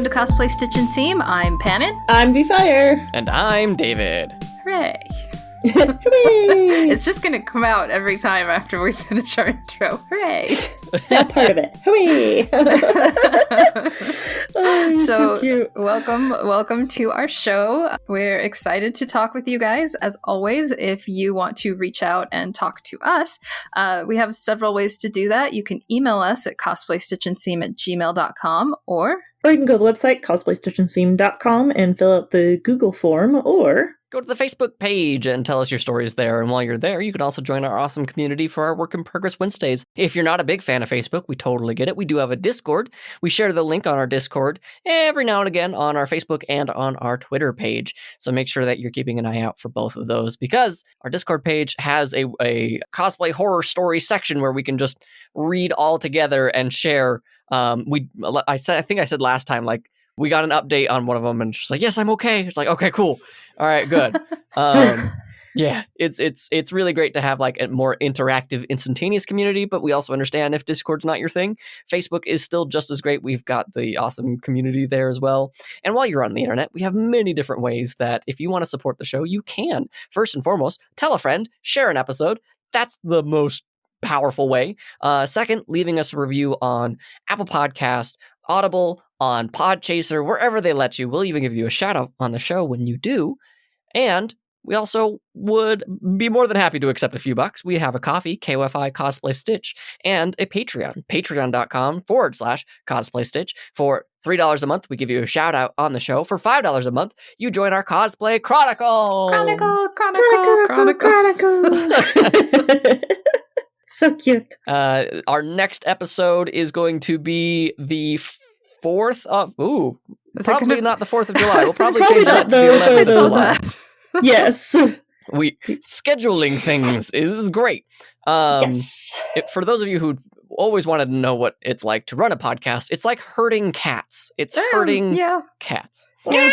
welcome to Cosplay Stitch and Seam. I'm Pannon. I'm VFire. And I'm David. Hooray. Hooray! It's just going to come out every time after we finish our intro. Hooray! That part of it. Hooray! Oh, so cute. Welcome to our show. We're excited to talk with you guys. As always, if you want to reach out and talk to us, we have several ways to do that. You can email us at cosplayStitchandSeam@gmail.com or you can go to the website, cosplayStitchandSeam.com, and fill out the Google form, or go to the Facebook page and tell us your stories there. And while you're there, you can also join our awesome community for our Work in Progress Wednesdays. If you're not a big fan of Facebook, we totally get it. We do have a Discord. We share the link on our Discord every now and again on our Facebook and on our Twitter page. So make sure that you're keeping an eye out for both of those, because our Discord page has a cosplay horror story section where we can just read all together and share. I think I said last time, like, we got an update on one of them and just like, yes, I'm okay. It's like, okay, cool. All right, good. Yeah, it's really great to have like a more interactive, instantaneous community, but we also understand if Discord's not your thing, Facebook is still just as great. We've got the awesome community there as well. And while you're on the internet, we have many different ways that if you want to support the show, you can. First and foremost, tell a friend, share an episode. That's the most powerful way. Second, leaving us a review on Apple Podcast, Audible, on Podchaser, wherever they let you. We'll even give you a shout out on the show when you do. And we also would be more than happy to accept a few bucks. We have a coffee, KOFI Cosplay Stitch, and a Patreon, patreon.com/Cosplay Stitch. For $3 a month, we give you a shout out on the show. For $5 a month, you join our Cosplay Chronicles. Chronicle. So cute. Our next episode is going to be the 4th of... Ooh, probably not the 4th of July. We'll probably change that to the 11th of July. Yes. Scheduling things is great. Yes. For those of you who always wanted to know what it's like to run a podcast, it's like herding cats. It's herding cats. Meow.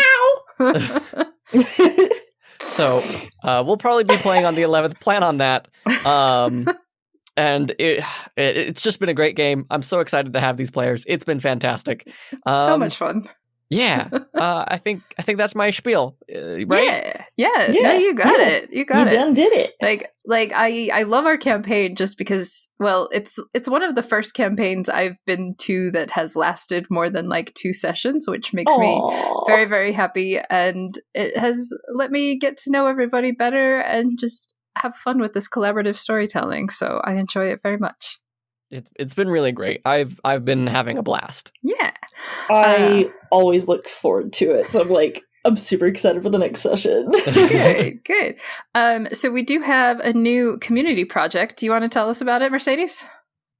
So we'll probably be playing on the 11th. Plan on that. And it's just been a great game. I'm so excited to have these players. It's been fantastic. So much fun. Yeah. I think that's my spiel, right? Yeah. No, you got it. You got it. You done did it. Like I love our campaign just because, well, it's one of the first campaigns I've been to that has lasted more than like 2 sessions, which makes me very, very happy. And it has let me get to know everybody better and just have fun with this collaborative storytelling. So I enjoy it very much. It's been really great. I've been having a blast. Yeah. I always look forward to it. So I'm super excited for the next session. Good. So we do have a new community project. Do you want to tell us about it, Mercedes?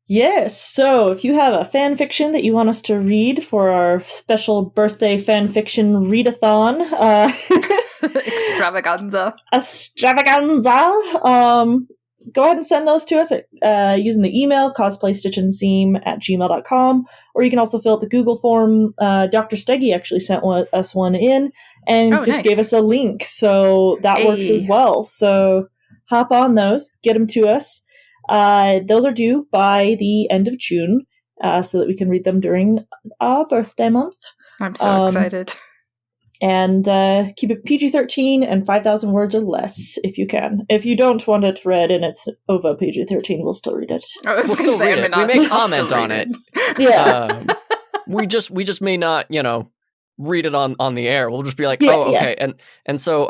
Yes. So if you have a fan fiction that you want us to read for our special birthday fan fiction readathon, Extravaganza. Go ahead and send those to us using the email cosplayStitchandSeam@gmail.com, or you can also fill out the Google form. Dr. Steggy actually sent us one in and gave us a link, so that works as well. So hop on those, get them to us. Those are due by the end of June, so that we can read them during our birthday month. I'm so excited. And keep it PG-13 and 5,000 words or less if you can. If you don't want it read and it's over PG-13, we'll still read it. We'll still read it. We may comment on it. Yeah. We just may not, read it on the air. We'll just be like, okay. Yeah. And so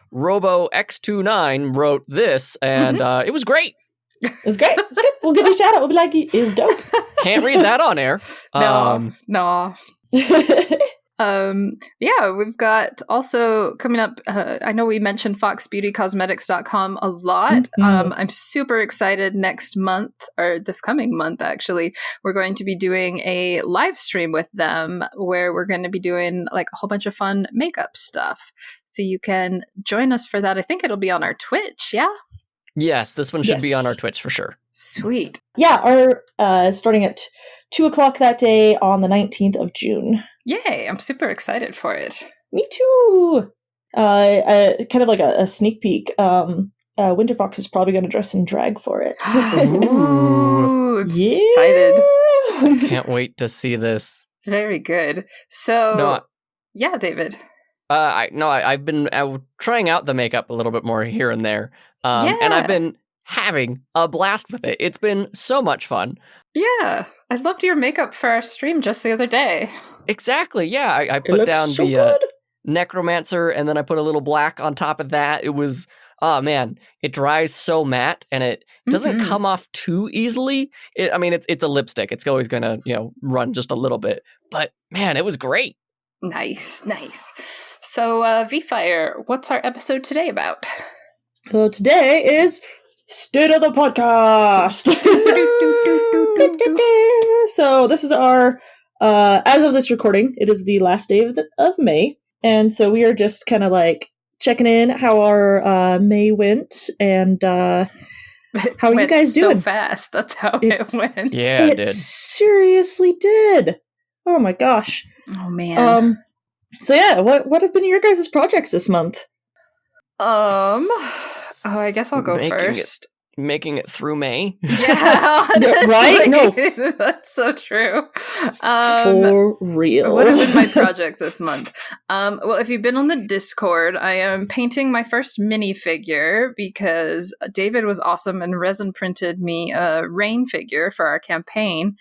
Robo X29 wrote this, and it was great. It was great. It's good. We'll give you a shout out. We'll be like, it's dope. Can't read that on air. No. We've got also coming up, I know we mentioned foxbeautycosmetics.com a lot. Mm-hmm. I'm super excited next month, or this coming month actually, we're going to be doing a live stream with them where we're going to be doing like a whole bunch of fun makeup stuff. So you can join us for that. I think it'll be on our Twitch, yeah? Yes, this one should be on our Twitch for sure. Sweet. Yeah, starting at 2:00 that day on the 19th of June. Yay, I'm super excited for it. Me too. Kind of like a sneak peek. Winter Fox is probably going to dress in drag for it. Ooh, I'm excited. Can't wait to see this. Very good. So, yeah, David. I've been trying out the makeup a little bit more here and there. And I've been having a blast with it. It's been so much fun. Yeah. I loved your makeup for our stream just the other day. Exactly. Yeah. I put down the necromancer, and then I put a little black on top of that. It was, oh man, it dries so matte, and it doesn't come off too easily. It's a lipstick. It's always going to, run just a little bit. But man, it was great. Nice. So, V-Fire, what's our episode today about? Today is State of the Podcast. So this is our, as of this recording, it is the last day of May. And so we are just kind of like checking in how our May went, and how are you guys doing? So fast. That's how it went. Yeah, it did. Seriously did. Oh my gosh. Oh man. So yeah, what have been your guys' projects this month? I guess I'll go first. Making it through May. Yeah, honestly, right? No, that's so true. For real. What has been my project this month? Well, if you've been on the Discord, I am painting my first minifigure because David was awesome and resin printed me a rain figure for our campaign.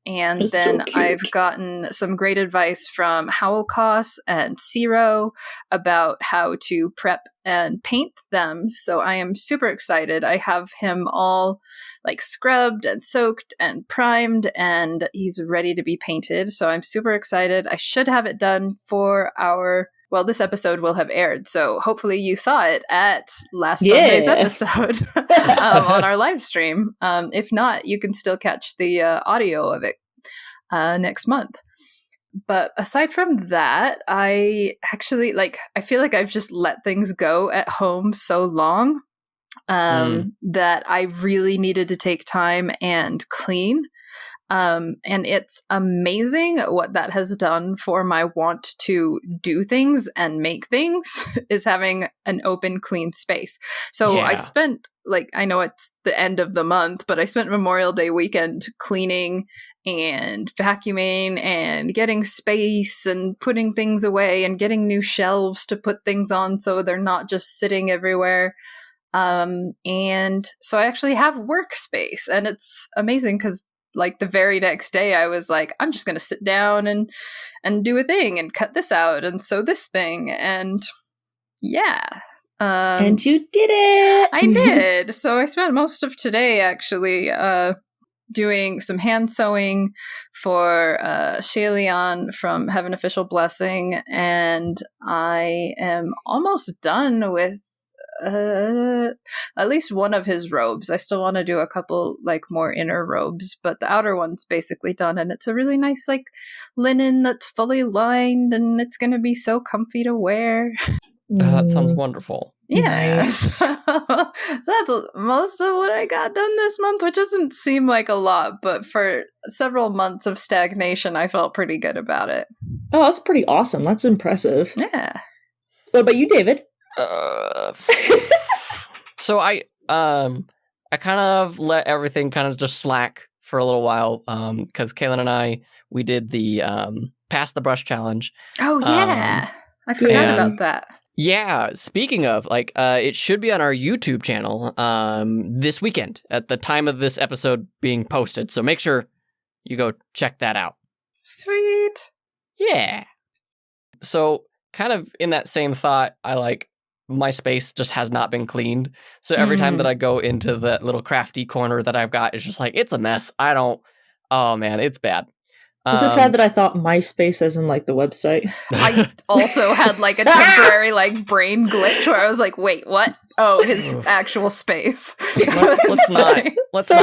And That's then so cute. I've gotten some great advice from Howlcos and Zero about how to prep and paint them. So I am super excited. I have him all like scrubbed and soaked and primed, and he's ready to be painted. So I'm super excited. I should have it done for this episode will have aired, so hopefully you saw it at last Sunday's episode on our live stream. If not, you can still catch the audio of it next month. But aside from that, I actually I feel like I've just let things go at home so long that I really needed to take time and clean. And it's amazing what that has done for my want to do things and make things is having an open, clean space. So I spent, I know it's the end of the month, but I spent Memorial Day weekend cleaning and vacuuming and getting space and putting things away and getting new shelves to put things on so they're not just sitting everywhere. And so I actually have workspace, and it's amazing because the very next day I was like, I'm just going to sit down and do a thing and cut this out and sew this thing. And yeah. And you did it. I did. So I spent most of today actually doing some hand sewing for Shalion from Heaven Official Blessing. And I am almost done with at least one of his robes. I still want to do a couple more inner robes, but the outer one's basically done, and it's a really nice linen that's fully lined, and it's going to be so comfy to wear. That sounds wonderful. Yeah. Nice. So that's most of what I got done this month, which doesn't seem like a lot, but for several months of stagnation, I felt pretty good about it. Oh, that's pretty awesome. That's impressive. Yeah. What about you, David? So I kind of let everything kind of just slack for a little while because Kaylin and I, we did the Pass the Brush challenge. Oh yeah, I forgot about that. Yeah, speaking of, it should be on our YouTube channel this weekend at the time of this episode being posted. So make sure you go check that out. Sweet. Yeah. So kind of in that same thought, my space just has not been cleaned. So every time that I go into that little crafty corner that I've got, it's just it's a mess. Oh man, it's bad. Is it sad that I thought MySpace as in the website? I also had a temporary brain glitch where I was like, wait, what? Oh, his actual space. Let's not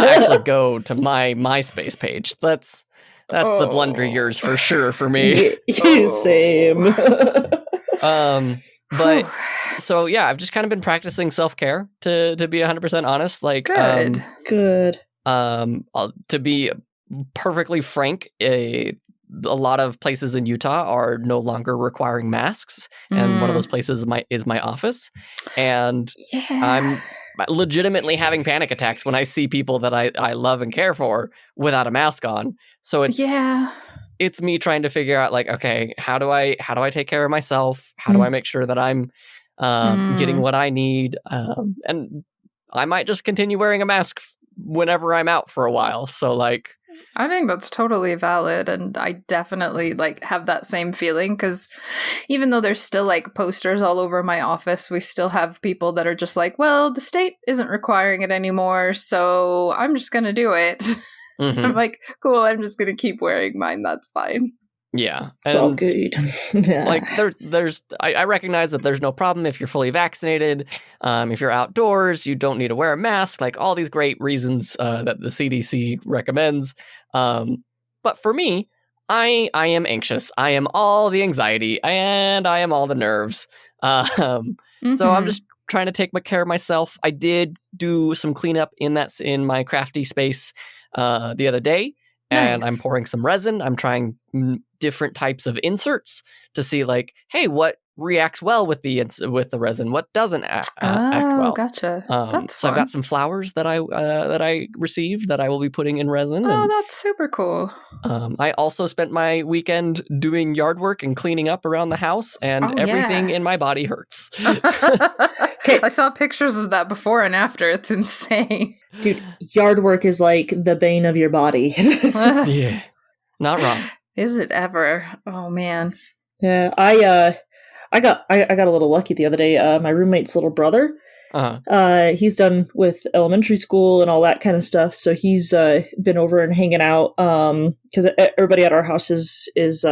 actually go to my MySpace page. That's the blunder years for sure for me. Same. But so yeah, I've just kind of been practicing self-care to be 100% honest. Good. To be perfectly frank, a lot of places in Utah are no longer requiring masks, and one of those places is my office, and I'm legitimately having panic attacks when I see people that I love and care for without a mask on. So it's it's me trying to figure out, like, okay, how do I take care of myself? How do I make sure that I'm getting what I need? And I might just continue wearing a mask whenever I'm out for a while. So, like, I think that's totally valid, and I definitely like have that same feeling, because even though there's still like posters all over my office, we still have people that are just like, well, the state isn't requiring it anymore, so I'm just gonna do it. I'm like, cool, I'm just gonna keep wearing mine, that's fine. Yeah. It's all good. Like, I recognize that there's no problem if you're fully vaccinated. If you're outdoors, you don't need to wear a mask. Like, all these great reasons that the CDC recommends. But for me, I am anxious. I am all the anxiety, and I am all the nerves. So I'm just trying to take care of myself. I did do some cleanup in my crafty space the other day. And I'm pouring some resin. I'm trying different types of inserts to see, like, hey, what reacts well with the resin, what doesn't act well. Oh, gotcha. That's so fun. I've got some flowers that I received that I will be putting in resin. Oh, that's super cool. I also spent my weekend doing yard work and cleaning up around the house, and everything in my body hurts. I saw pictures of that before and after. It's insane. Dude, yard work is like the bane of your body. Yeah, not wrong. Is it ever? Oh, man. Yeah, I got a little lucky the other day. My roommate's little brother, he's done with elementary school and all that kind of stuff. So he's been over and hanging out because everybody at our house is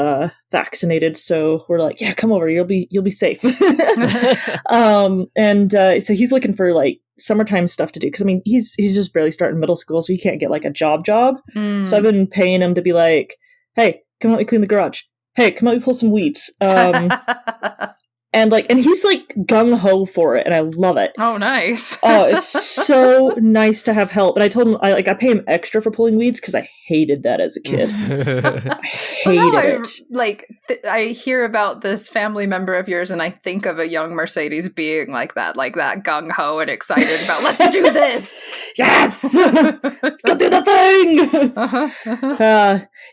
vaccinated. So we're like, yeah, come over. You'll be safe. So he's looking for like summertime stuff to do, because I mean he's just barely starting middle school, so he can't get like a job. So I've been paying him to be like, hey, come help me clean the garage. Hey, come help me pull some weeds. And he's like gung-ho for it, and I love it. Oh, nice. Oh, it's so nice to have help. And I told him I pay him extra for pulling weeds because I hated that as a kid. I hated it. I hear about this family member of yours, and I think of a young Mercedes being like that gung-ho and excited about, let's do this. Yes! Let's go do the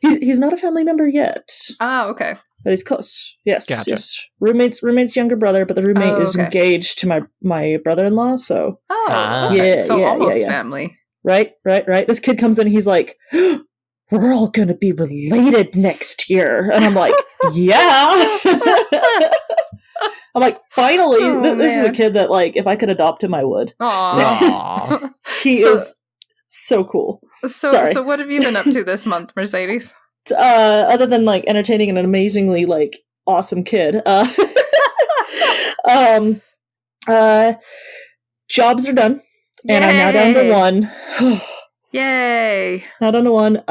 thing! He's not a family member yet. Ah, okay. But he's close. Yes. Gotcha. Yes. Roommate's younger brother, but the roommate is engaged to my brother-in-law, so. Oh, okay. Yeah. So yeah, almost yeah. family. Right. This kid comes in and he's like, we're all going to be related next year. And I'm like, yeah. I'm like, finally, this is a kid that, like, if I could adopt him, I would. Aww. He is so cool. So what have you been up to this month, Mercedes? Other than like entertaining an amazingly like awesome kid, jobs are done. Yay! And I'm now down to one. Yay! Now down to one.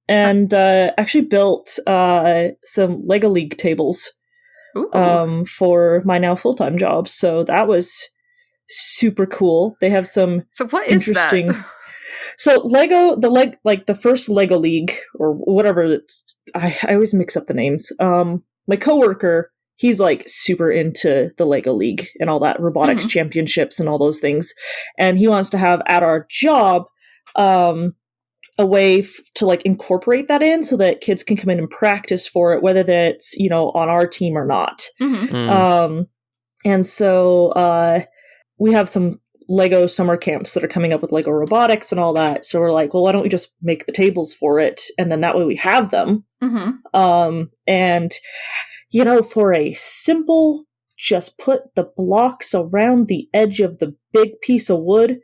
And actually built some Lego League tables for my now full-time job. So that was super cool. They have some interesting. That? So the first Lego League or whatever. I always mix up the names. My coworker, he's like super into the Lego League and all that robotics championships and all those things, and he wants to have at our job a way to like incorporate that in so that kids can come in and practice for it, whether that's on our team or not. And so we have some Lego summer camps that are coming up with Lego robotics and all that. So we're like, well, why don't we just make the tables for it? And then that way we have them. And, for a simple, just put the blocks around the edge of the big piece of wood.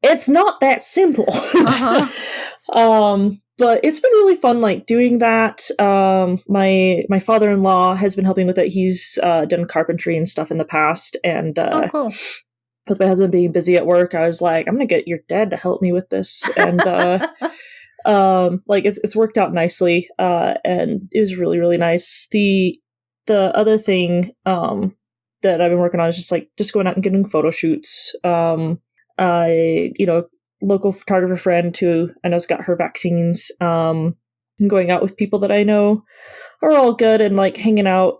It's not that simple. But it's been really fun, like, doing that. My father-in-law has been helping with it. He's done carpentry and stuff in the past. And cool. With my husband being busy at work, I was like, I'm going to get your dad to help me with this. And it's worked out nicely. And it was really, really nice. The other thing that I've been working on is just going out and getting photo shoots. Local photographer friend who I know's got her vaccines, and going out with people that I know are all good and like hanging out.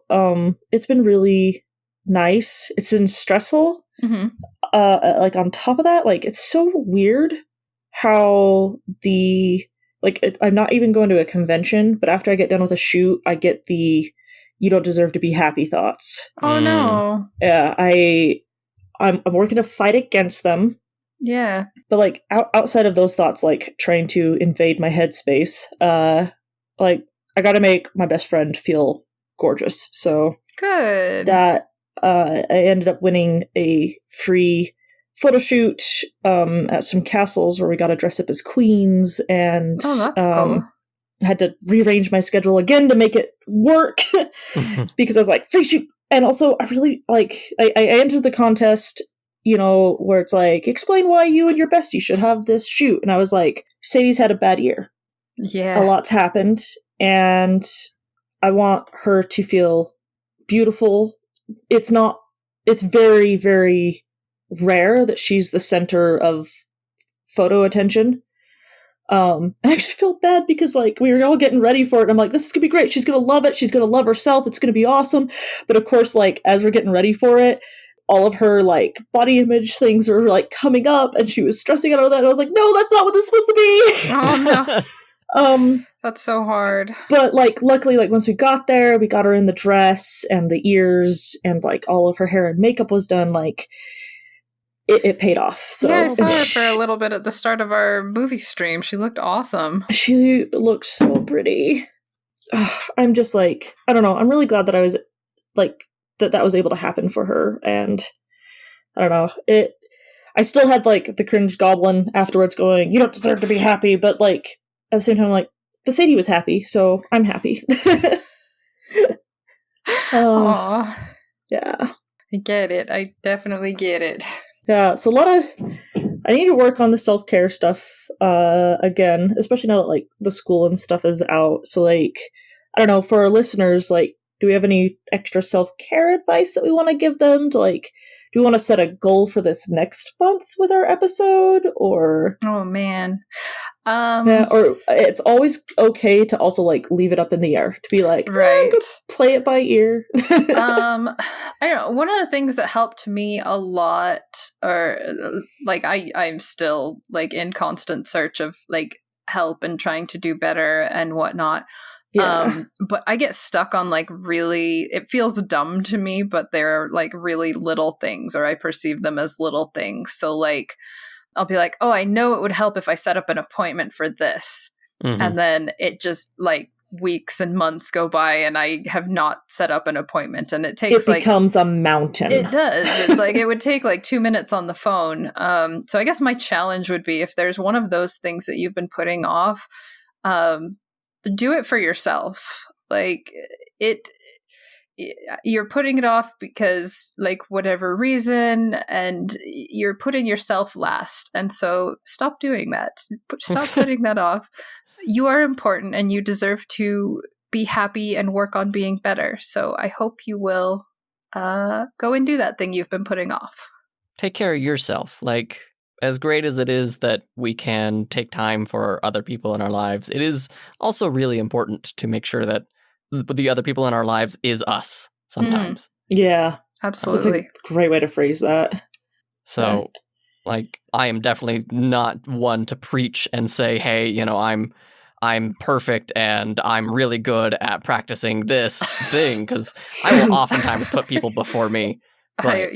It's been really nice. It's been stressful. On top of that, like, it's so weird how the I'm not even going to a convention, but after I get done with a shoot, I get the "you don't deserve to be happy" thoughts. Oh no. Yeah, I'm working to fight against them. Yeah. But like outside of those thoughts, like trying to invade my headspace, like I got to make my best friend feel gorgeous. So good. That I ended up winning a free photo shoot at some castles where we got to dress up as queens, and that's cool. had to rearrange my schedule again to make it work because I was like free shoot. And also I really like I entered the contest, where it's like, explain why you and your bestie should have this shoot, and I was like, Sadie's had a bad year. Yeah, a lot's happened, and I want her to feel beautiful. It's very, very rare that she's the center of photo attention. I actually felt bad because like we were all getting ready for it, and I'm like, this is gonna be great, she's gonna love it, she's gonna love herself, it's gonna be awesome. But of course, like as we're getting ready for it, all of her like body image things were like coming up, and she was stressing out over that, and I was like, no, that's not what this is supposed to be. Oh no. That's so hard. But like luckily, like once we got there, we got her in the dress and the ears, and like all of her hair and makeup was done. Like it paid off. So yeah, I saw her for a little bit at the start of our movie stream. She looked awesome. She looked so pretty. I'm just like, I don't know, I'm really glad that I was like that was able to happen for her. And I don't know, I still had like the cringe goblin afterwards going, you don't deserve to be happy, but like at the same time, like, but Sadie was happy, so I'm happy. Aww. Yeah. I get it. I definitely get it. Yeah, so I need to work on the self-care stuff again, especially now that like the school and stuff is out. So like, I don't know, for our listeners, like, do we have any extra self-care advice that we want to give them to like, do we want to set a goal for this next month with our episode, or? Oh man. Yeah, or it's always okay to also like leave it up in the air, to be like, right, play it by ear. I don't know. One of the things that helped me a lot, or like I'm still like in constant search of like help and trying to do better and whatnot. Yeah. But I get stuck on like really, it feels dumb to me, but they're like really little things, or I perceive them as little things. So like, I'll be like, oh, I know it would help if I set up an appointment for this. Mm-hmm. And then it just like weeks and months go by and I have not set up an appointment. And it becomes a mountain. It does. It's like, it would take like 2 minutes on the phone. So I guess my challenge would be, if there's one of those things that you've been putting off, do it for yourself. Like you're putting it off because like whatever reason, and you're putting yourself last. And so stop doing that. Stop putting that off. You are important and you deserve to be happy and work on being better. So I hope you will go and do that thing you've been putting off. Take care of yourself. Like, as great as it is that we can take time for other people in our lives, it is also really important to make sure that the other people in our lives is us sometimes. Yeah, absolutely. That's a great way to phrase that. So, like, I am definitely not one to preach and say, hey, you know, I'm perfect and I'm really good at practicing this thing, because I will oftentimes put people before me. But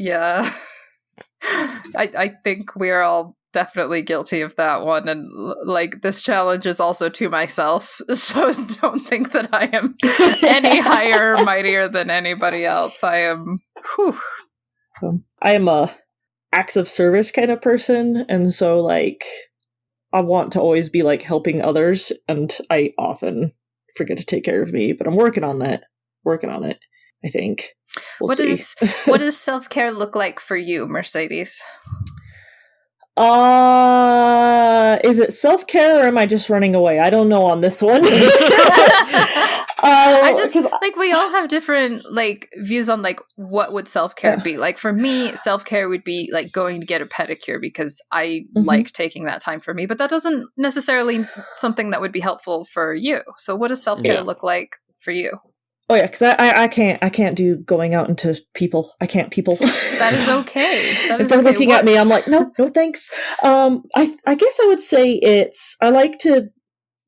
I think we're all definitely guilty of that one, and like this challenge is also to myself, so don't think that I am any higher or mightier than anybody else. I am a acts of service kind of person, and so like I want to always be like helping others, and I often forget to take care of me, but I'm working on it, I think. We'll see. What does self-care look like for you, Mercedes? Is it self-care, or am I just running away? I don't know on this one. I just like, we all have different like views on like what would self-care be. Like for me, self-care would be like going to get a pedicure because I like taking that time for me, but that doesn't necessarily something that would be helpful for you. So what does self-care look like for you? Oh yeah, because I can't do going out into people. I can't people. That is okay. If they're looking at me, I'm like, no thanks. I guess I would say I like to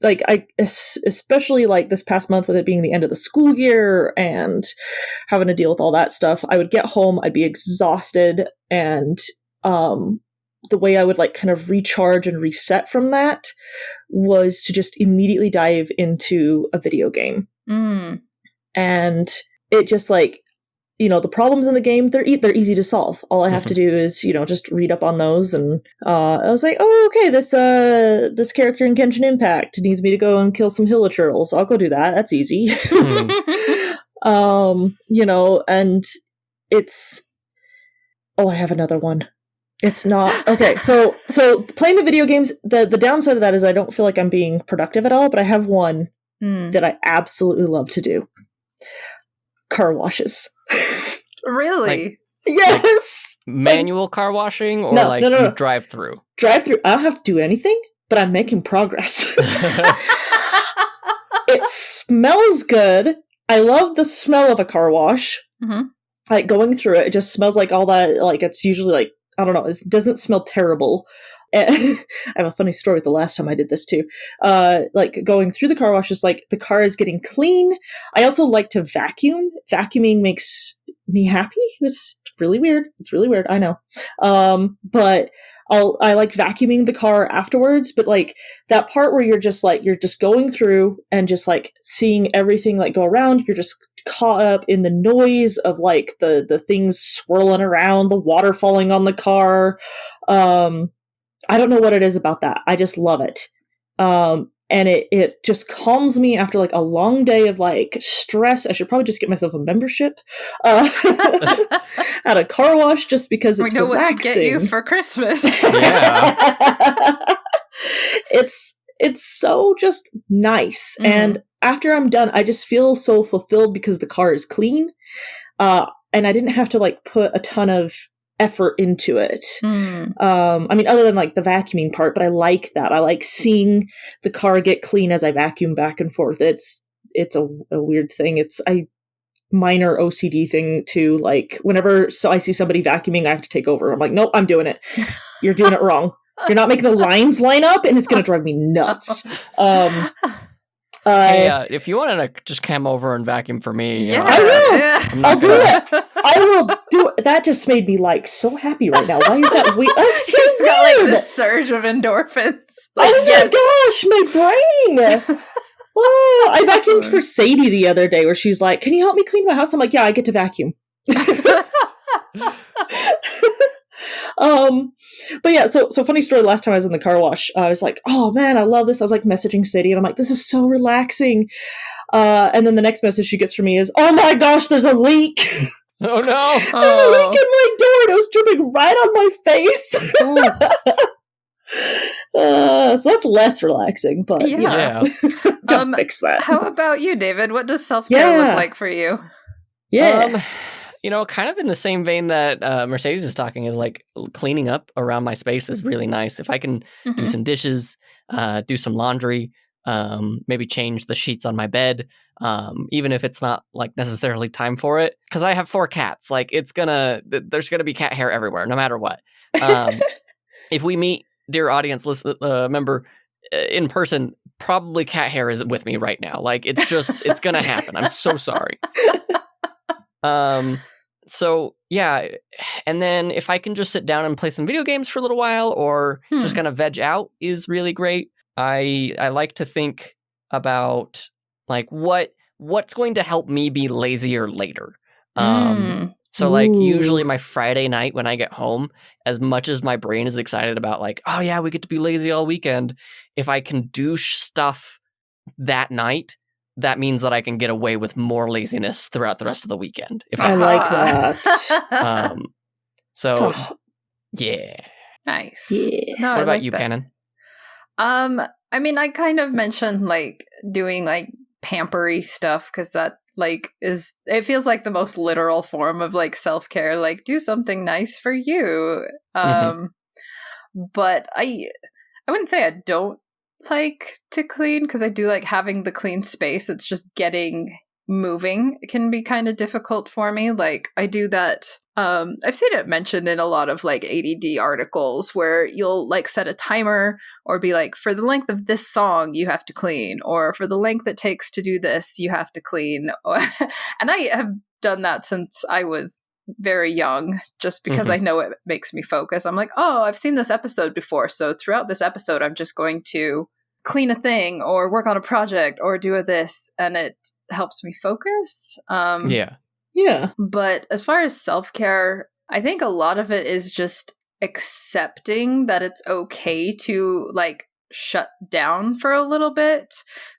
like especially like this past month with it being the end of the school year and having to deal with all that stuff, I would get home, I'd be exhausted, and the way I would like kind of recharge and reset from that was to just immediately dive into a video game. And it just like, you know, the problems in the game, they're easy to solve. All I have to do is, you know, just read up on those. And I was like, oh, okay, this character in Genshin Impact needs me to go and kill some Hilichurls. I'll go do that. That's easy. You know, and it's... Oh, I have another one. It's not... Okay, so playing the video games, the downside of that is I don't feel like I'm being productive at all, but I have one that I absolutely love to do. Car washes. Really? Like, yes! Like manual car washing or no. you drive through? Drive through. I don't have to do anything, but I'm making progress. It smells good. I love the smell of a car wash. Like going through it, it just smells like all that, like it's usually like, I don't know, it doesn't smell terrible. I have a funny story with the last time I did this too. Like going through the car wash is like the car is getting clean. I also like to vacuum. Vacuuming makes me happy. It's really weird. I know. But I like vacuuming the car afterwards, but like that part where you're just going through and just like seeing everything like go around, you're just caught up in the noise of like the things swirling around, the water falling on the car. I don't know what it is about that. I just love it. And it just calms me after like a long day of like stress. I should probably just get myself a membership at a car wash just because it's relaxing. We know what to get you for Christmas. Yeah. It's so just nice. And after I'm done, I just feel so fulfilled because the car is clean. And I didn't have to like put a ton of effort into it. I mean, other than like the vacuuming part, but I like that. I like seeing the car get clean as I vacuum back and forth. It's a weird thing. It's a minor OCD thing too. Like whenever I see somebody vacuuming, I have to take over. I'm like, nope, I'm doing it. You're doing it wrong. You're not making the lines line up, and it's going to drive me nuts. Hey, if you wanted to just come over and vacuum for me, I will. Yeah. I'll do it. I will do it. That just made me like so happy right now. Why is that weird? That's so just weird. Got like this surge of endorphins. Like, oh my gosh, my brain. Oh, I vacuumed for Sadie the other day, where she's like, "Can you help me clean my house?" I'm like, "Yeah, I get to vacuum." But yeah, so funny story. Last time I was in the car wash, I was like, "Oh man, I love this." I was like messaging Sadie, and I'm like, "This is so relaxing." And then the next message she gets from me is, "Oh my gosh, there's a leak." Oh no! There's a leak in my door, and it was dripping right on my face. So that's less relaxing, but yeah. Gotta fix that. How about you, David? What does self-care look like for you? Yeah. You know, kind of in the same vein that Mercedes is talking, is like cleaning up around my space is really nice. If I can do some dishes, do some laundry, maybe change the sheets on my bed, even if it's not like necessarily time for it, because I have 4 cats. Like there's gonna be cat hair everywhere, no matter what. If we meet, dear audience member, in person, probably cat hair is with me right now. Like it's gonna happen. I'm so sorry. So yeah, and then if I can just sit down and play some video games for a little while, or just kind of veg out, is really great. I like to think about like what's going to help me be lazier later. So like usually my Friday night when I get home, as much as my brain is excited about like, oh yeah, we get to be lazy all weekend, if I can do stuff that night, that means that I can get away with more laziness throughout the rest of the weekend. If I like that. So, yeah. Nice. Yeah. No, what about you, Cannon? I mean, I kind of mentioned like doing like pampery stuff because that like it feels like the most literal form of like self-care. Like do something nice for you. But I wouldn't say I don't like to clean, because I do like having the clean space. It's just getting moving. It can be kind of difficult for me. Like I do that I've seen it mentioned in a lot of like ADD articles where you'll like set a timer or be like, for the length of this song, you have to clean, or for the length it takes to do this, you have to clean. And I have done that since I was very young, just because I know it makes me focus. I'm like, oh, I've seen this episode before. So throughout this episode, I'm just going to clean a thing or work on a project or do this. And it helps me focus. Yeah. But as far as self-care, I think a lot of it is just accepting that it's okay to like shut down for a little bit.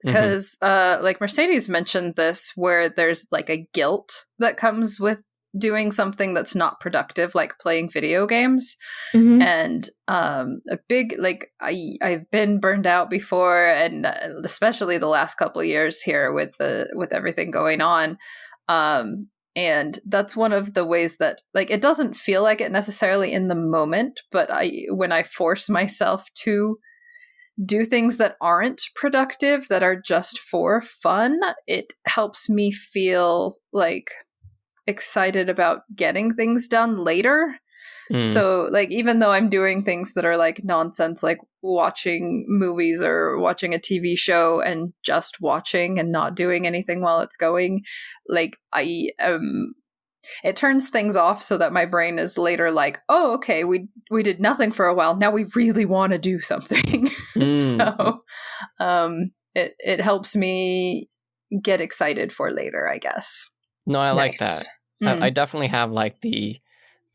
Because like Mercedes mentioned this, where there's like a guilt that comes with doing something that's not productive, like playing video games. And a big, like, I've been burned out before, and especially the last couple of years here with everything going on. And that's one of the ways that, like, it doesn't feel like it necessarily in the moment, but when I force myself to do things that aren't productive, that are just for fun, it helps me feel like excited about getting things done later. So like, even though I'm doing things that are like nonsense, like watching movies or watching a TV show and just watching and not doing anything while it's going, like it turns things off so that my brain is later like, oh, okay, we did nothing for a while, now we really want to do something. So it helps me get excited for later, I guess. No, I like that. I definitely have like the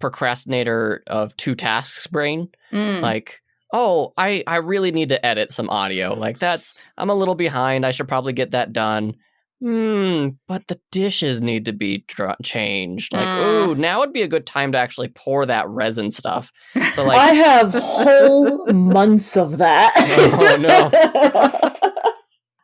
procrastinator of two tasks brain. Like, oh, I really need to edit some audio. Like, I'm a little behind. I should probably get that done. But the dishes need to be changed. Like, ooh, now would be a good time to actually pour that resin stuff. So, like, I have whole months of that. Oh no.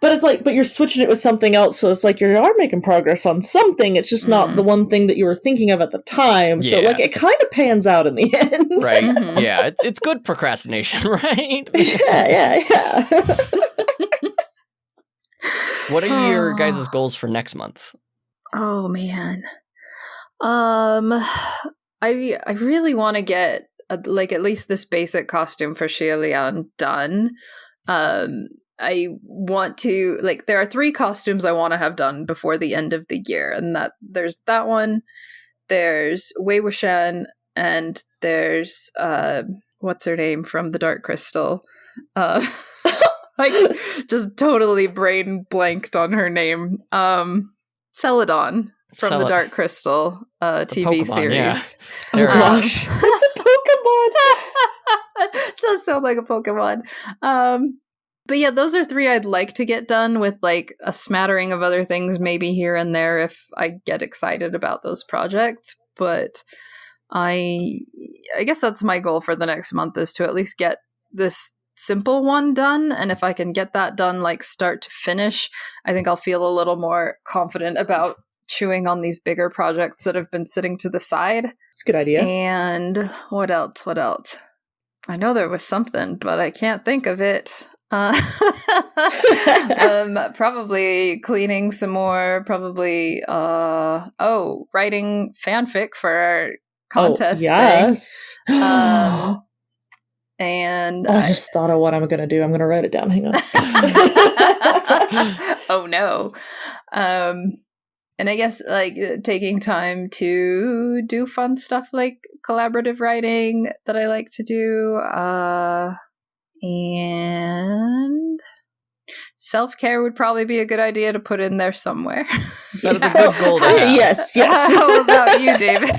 But it's like, but you're switching it with something else, so it's like you are making progress on something. It's just not the one thing that you were thinking of at the time. So, like, it kind of pans out in the end. Right. Yeah, it's good procrastination, right? Yeah. What are your guys' goals for next month? Oh, man. I really want to get, like, at least this basic costume for Xia Lian done. I want to, like, there are 3 costumes I want to have done before the end of the year, and there's that one, there's Wei Wuxian, and there's what's her name from the Dark Crystal. Like, just totally brain blanked on her name. Celadon from the Dark Crystal TV series. Yeah. Oh gosh, it's a Pokemon. It does sound like a Pokemon. But yeah, those are 3 I'd like to get done, with like a smattering of other things maybe here and there if I get excited about those projects. But I guess that's my goal for the next month, is to at least get this simple one done. And if I can get that done like start to finish, I think I'll feel a little more confident about chewing on these bigger projects that have been sitting to the side. It's a good idea. And what else? I know there was something, but I can't think of it. Probably cleaning some more, probably writing fanfic for our contest thing. And I just thought of what I'm gonna do. I'm gonna write it down. Hang on. Oh no. And I guess like taking time to do fun stuff like collaborative writing that I like to do. And self-care would probably be a good idea to put in there somewhere. That is a good goal to have. Yes. How about you, David?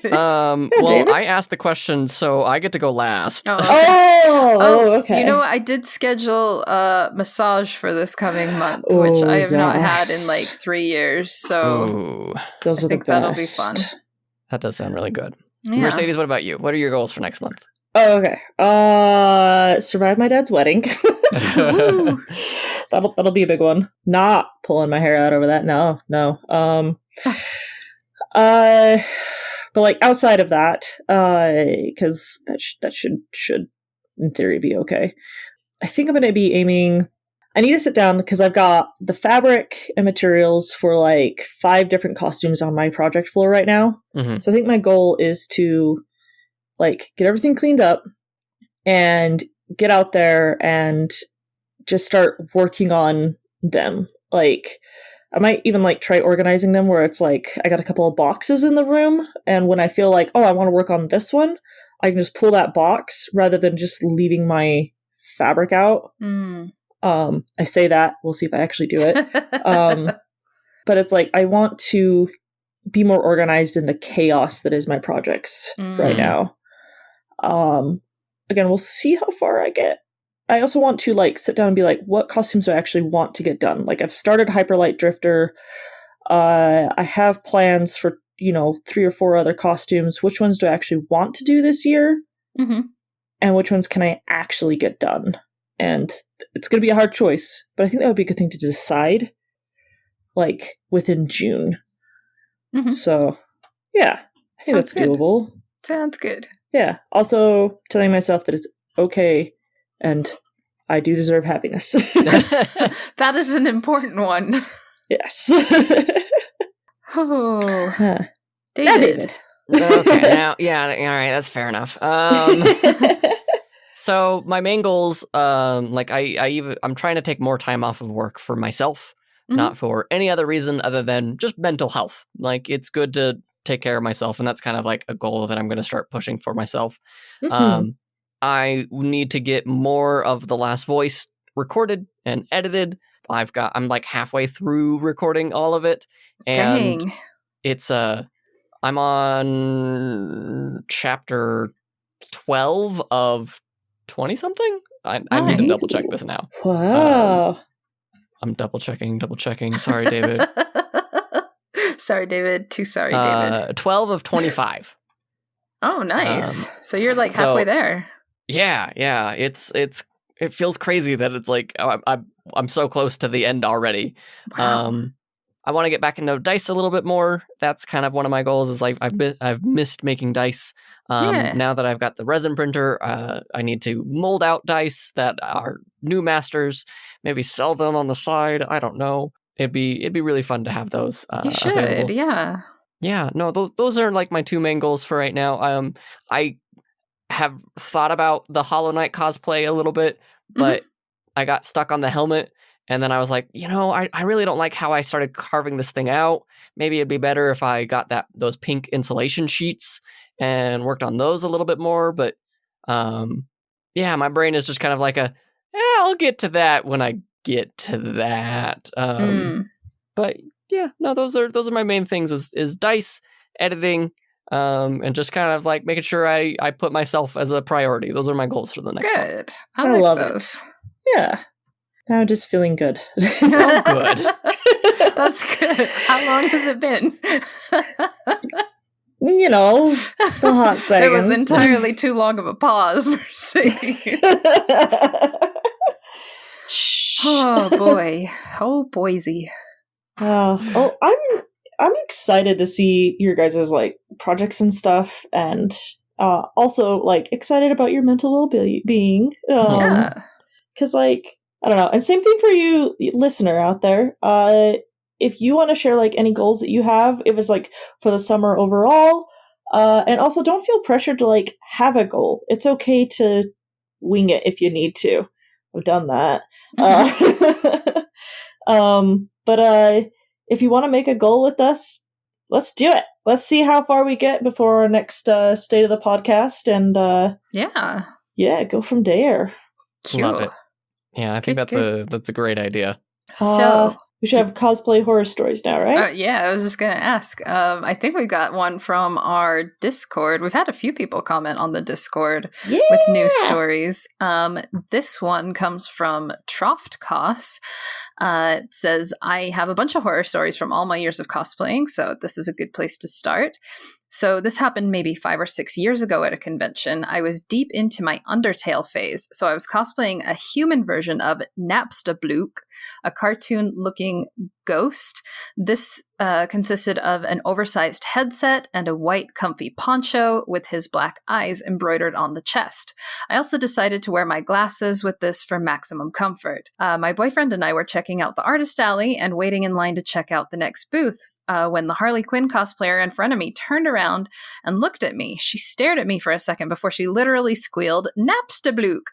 Well, David? I asked the question, so I get to go last. Okay. You know what? I did schedule a massage for this coming month, which I have not had in like 3 years. So those I think that'll be fun. That does sound really good. Yeah. Mercedes, what about you? What are your goals for next month? Oh, okay. Survive my dad's wedding. That'll be a big one. Not pulling my hair out over that. No. But like outside of that, because that should in theory be okay. I think I'm going to be aiming. I need to sit down because I've got the fabric and materials for like 5 different costumes on my project floor right now. Mm-hmm. So I think my goal is to like get everything cleaned up and get out there and just start working on them. Like, I might even like try organizing them where it's like I got a couple of boxes in the room, and when I feel like, oh, I want to work on this one, I can just pull that box rather than just leaving my fabric out. I say that, we'll see if I actually do it. But it's like I want to be more organized in the chaos that is my projects right now. Again, we'll see how far I get. I also want to like sit down and be like, what costumes do I actually want to get done? Like, I've started Hyperlight Drifter. I have plans for 3 or 4 other costumes. Which ones do I actually want to do this year? And which ones can I actually get done? And it's going to be a hard choice, but I think that would be a good thing to decide, like, within June. So, yeah, I think that's doable. Sounds good. Yeah. Also, telling myself that it's okay and I do deserve happiness. That is an important one. Yes. Oh, David. Okay, now, yeah, all right, that's fair enough. So my main goals, like I'm trying to take more time off of work for myself, not for any other reason other than just mental health. Like, it's good to take care of myself, and that's kind of like a goal that I'm going to start pushing for myself. I need to get more of The Last Voice recorded and edited. I'm like halfway through recording all of it, and dang. It's I'm on chapter 12 of 20 something. I need to double check this now. Wow. I'm double checking. Sorry, David. Sorry, David. Too sorry, David. 12 of 25. Oh, nice. So you're like halfway there. Yeah. It feels crazy that it's like I'm so close to the end already. Wow. I want to get back into dice a little bit more. That's kind of one of my goals. Is like I've missed making dice. Now that I've got the resin printer, I need to mold out dice that are new masters. Maybe sell them on the side. I don't know. It'd be really fun to have those. You should, available. yeah. Yeah, no, those are like my 2 main goals for right now. I have thought about the Hollow Knight cosplay a little bit, but I got stuck on the helmet. And then I was like, I really don't like how I started carving this thing out. Maybe it'd be better if I got those pink insulation sheets and worked on those a little bit more. But yeah, my brain is just kind of like I'll get to that when I get to that. But yeah, no, those are my main things is dice, editing, and just kind of like making sure I put myself as a priority. Those are my goals for the next month. Good. I love those. Yeah. Now I'm just feeling good. Oh, good. That's good. How long has it been? The hot second. There was entirely too long of a pause, Mercedes. Oh, boy. Oh, boysy. I'm excited to see your guys' like projects and stuff, and also like excited about your mental well-being. Yeah. Because like, I don't know. And same thing for you, listener out there. If you want to share like any goals that you have, if it's like for the summer overall, and also don't feel pressured to like have a goal. It's okay to wing it if you need to. I've done that. But if you want to make a goal with us, let's do it. Let's see how far we get before our next state of the podcast, and go from there. Cute. Love it. Yeah, I think that's a great idea. So we should have cosplay horror stories now, right? Yeah, I was just going to ask. I think we got one from our Discord. We've had a few people comment on the Discord with new stories. This one comes from Troftcos. It says, I have a bunch of horror stories from all my years of cosplaying, so this is a good place to start. So this happened maybe 5 or 6 years ago at a convention. I was deep into my Undertale phase, so I was cosplaying a human version of Napstablook, a cartoon-looking ghost. This consisted of an oversized headset and a white comfy poncho with his black eyes embroidered on the chest. I also decided to wear my glasses with this for maximum comfort. My boyfriend and I were checking out the artist alley and waiting in line to check out the next booth. When the Harley Quinn cosplayer in front of me turned around and looked at me. She stared at me for a second before she literally squealed, "Napstablook."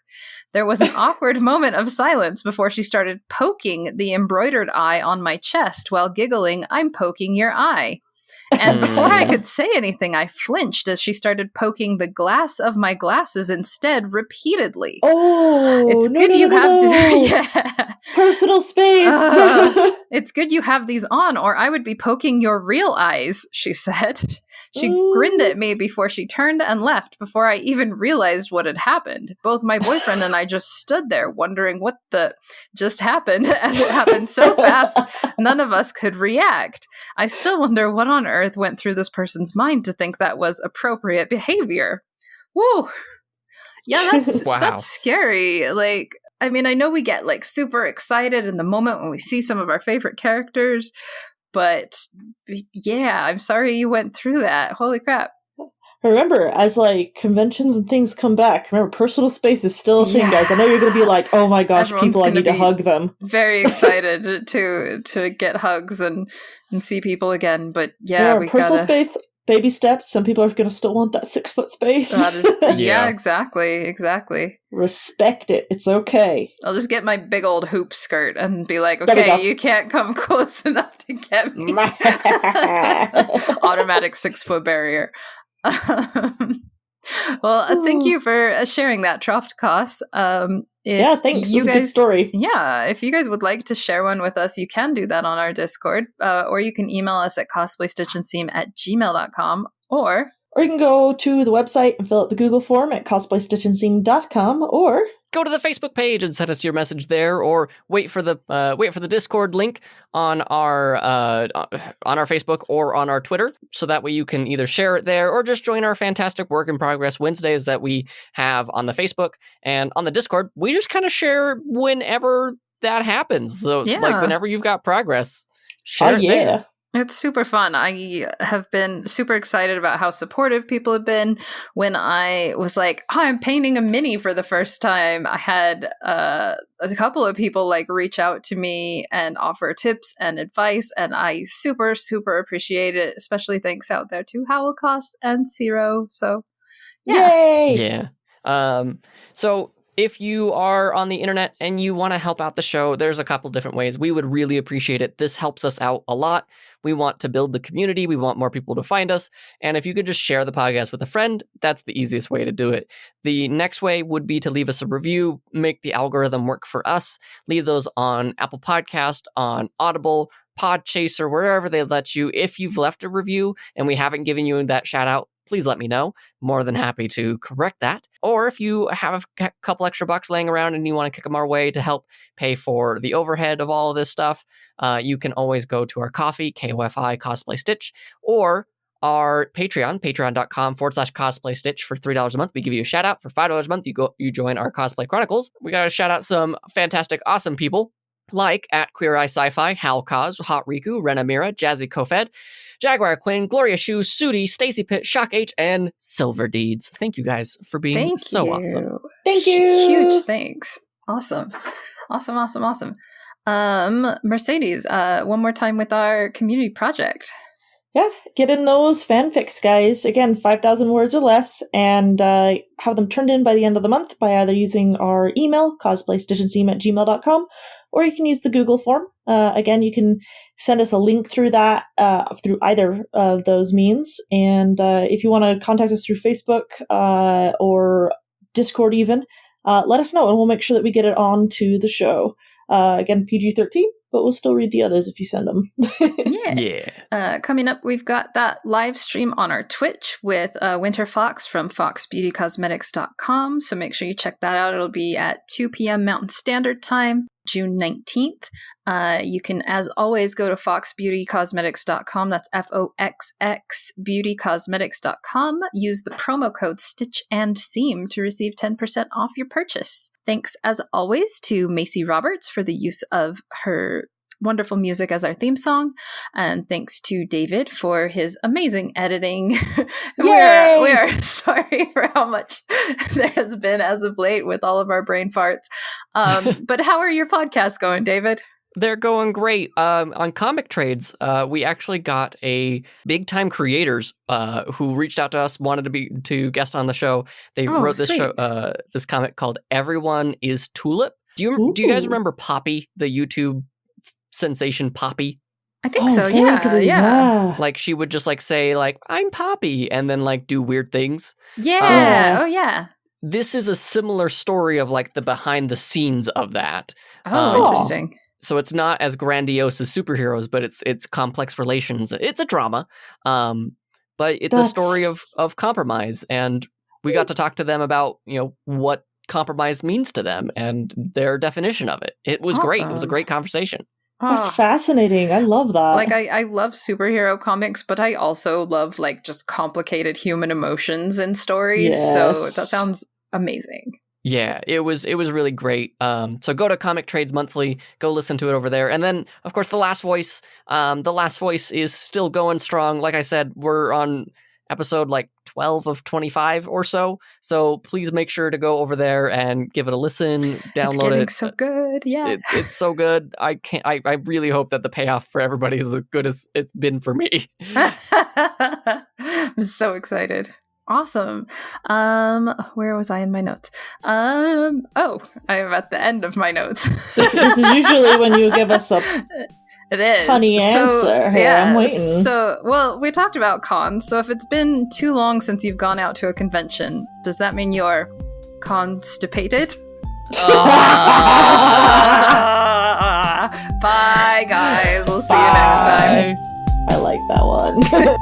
There was an awkward moment of silence before she started poking the embroidered eye on my chest while giggling, "I'm poking your eye." And before I could say anything, I flinched as she started poking the glass of my glasses instead repeatedly. Oh, it's good you have yeah. Personal space. It's good you have these on, or I would be poking your real eyes, she said. She grinned at me before she turned and left before I even realized what had happened. Both my boyfriend and I just stood there wondering what the just happened, as it happened so fast, none of us could react. I still wonder what on earth went through this person's mind to think that was appropriate behavior. Whoa. Yeah, that's scary. Like, I mean, I know we get like super excited in the moment when we see some of our favorite characters, but yeah, I'm sorry you went through that. Holy crap. Remember, as like conventions and things come back, remember personal space is still a thing, guys. I know you're going to be like, "Oh my gosh, everyone's people, I need to hug them." Very excited to get hugs and see people again, but yeah, we personal space. Baby steps. Some people are going to still want that 6 foot space. Yeah, exactly. Respect it. It's okay. I'll just get my big old hoop skirt and be like, okay, you can't come close enough to get me. Automatic 6 foot barrier. Well, thank you for sharing that, Troft Cos. Thanks. It's a good story. Yeah, if you guys would like to share one with us, you can do that on our Discord, or you can email us at cosplayStitchandSeam@gmail.com, or you can go to the website and fill out the Google form at cosplayStitchandSeam.com, or go to the Facebook page and send us your message there, or wait for the Discord link on our Facebook or on our Twitter, so that way you can either share it there or just join our fantastic Work in Progress Wednesdays that we have on the Facebook. And on the Discord, we just kind of share whenever that happens. So like whenever you've got progress, share it there. It's super fun. I have been super excited about how supportive people have been. When I was like, I'm painting a mini for the first time, I had a couple of people like reach out to me and offer tips and advice, and I super, super appreciate it. Especially thanks out there to Howlcos and Zero. So, Yay! Yeah. So if you are on the internet and you want to help out the show, there's a couple different ways. We would really appreciate it. This helps us out a lot. We want to build the community. We want more people to find us. And if you could just share the podcast with a friend, that's the easiest way to do it. The next way would be to leave us a review, make the algorithm work for us. Leave those on Apple Podcast, on Audible, Podchaser, wherever they let you. If you've left a review and we haven't given you that shout out, please let me know. More than happy to correct that. Or if you have a couple extra bucks laying around and you want to kick them our way to help pay for the overhead of all of this stuff, you can always go to our Ko-fi, KOFI, Cosplay Stitch, or our Patreon, patreon.com/Cosplay Stitch for $3 a month. We give you a shout out. For $5 a month, you join our Cosplay Chronicles. We got to shout out some fantastic, awesome people, like at Queer Eye Sci-Fi, Halcaz, Hot Riku, Renamira, Jazzy Kofed, Jaguar Quinn, Gloria Shu, Sudi, Stacy Pitt, Shock H, and Silver Deeds. Thank you guys for being awesome. Thank you. Huge thanks. Awesome. Mercedes, one more time with our community project. Yeah, get in those fanfics, guys. Again, 5,000 words or less, and have them turned in by the end of the month by either using our email, cosplayStitchandSeam@gmail.com, or you can use the Google form. Again, you can send us a link through that, through either of those means. And if you want to contact us through Facebook or Discord even, let us know, and we'll make sure that we get it on to the show. Again, PG-13, but we'll still read the others if you send them. Coming up, we've got that live stream on our Twitch with Winter Fox from foxbeautycosmetics.com. So make sure you check that out. It'll be at 2 p.m. Mountain Standard Time. June 19th. You can, as always, go to foxbeautycosmetics.com. That's FOXX beautycosmetics.com. Use the promo code StitchAndSeam to receive 10% off your purchase. Thanks, as always, to Macy Roberts for the use of her wonderful music as our theme song, and thanks to David for his amazing editing. we are sorry for how much there has been as of late with all of our brain farts. But how are your podcasts going, David? They're going great. On Comic Trades, we actually got a big time creators who reached out to us, wanted to guest on the show. They wrote this show, this comic called "Everyone Is Tulip." Do you guys remember Poppy, the YouTube sensation Poppy? I think so. Yeah. Like she would just like say like "I'm Poppy" and then like do weird things. Yeah. Oh yeah. This is a similar story of like the behind the scenes of that. Interesting. So it's not as grandiose as superheroes, but it's complex relations. It's a drama, but it's a story of compromise. And we got to talk to them about what compromise means to them and their definition of it. It was great. It was a great conversation. That's fascinating. I love that. Like I love superhero comics, but I also love like just complicated human emotions in stories. Yes. So that sounds amazing. Yeah, it was really great. So go to Comic Trades Monthly, go listen to it over there. And then, of course, The Last Voice. The Last Voice is still going strong. Like I said, we're on episode like 12 of 25 or so. So please make sure to go over there and give it a listen, download it's getting it. So good, yeah. It's so good. I really hope that the payoff for everybody is as good as it's been for me. I'm so excited. Awesome. Where was I in my notes? I am at the end of my notes. This is usually when you give us a it is funny answer. Yeah, I'm waiting. So, well, we talked about cons. So if it's been too long since you've gone out to a convention, does that mean you're constipated? Bye, guys. We'll see you next time. I like that one.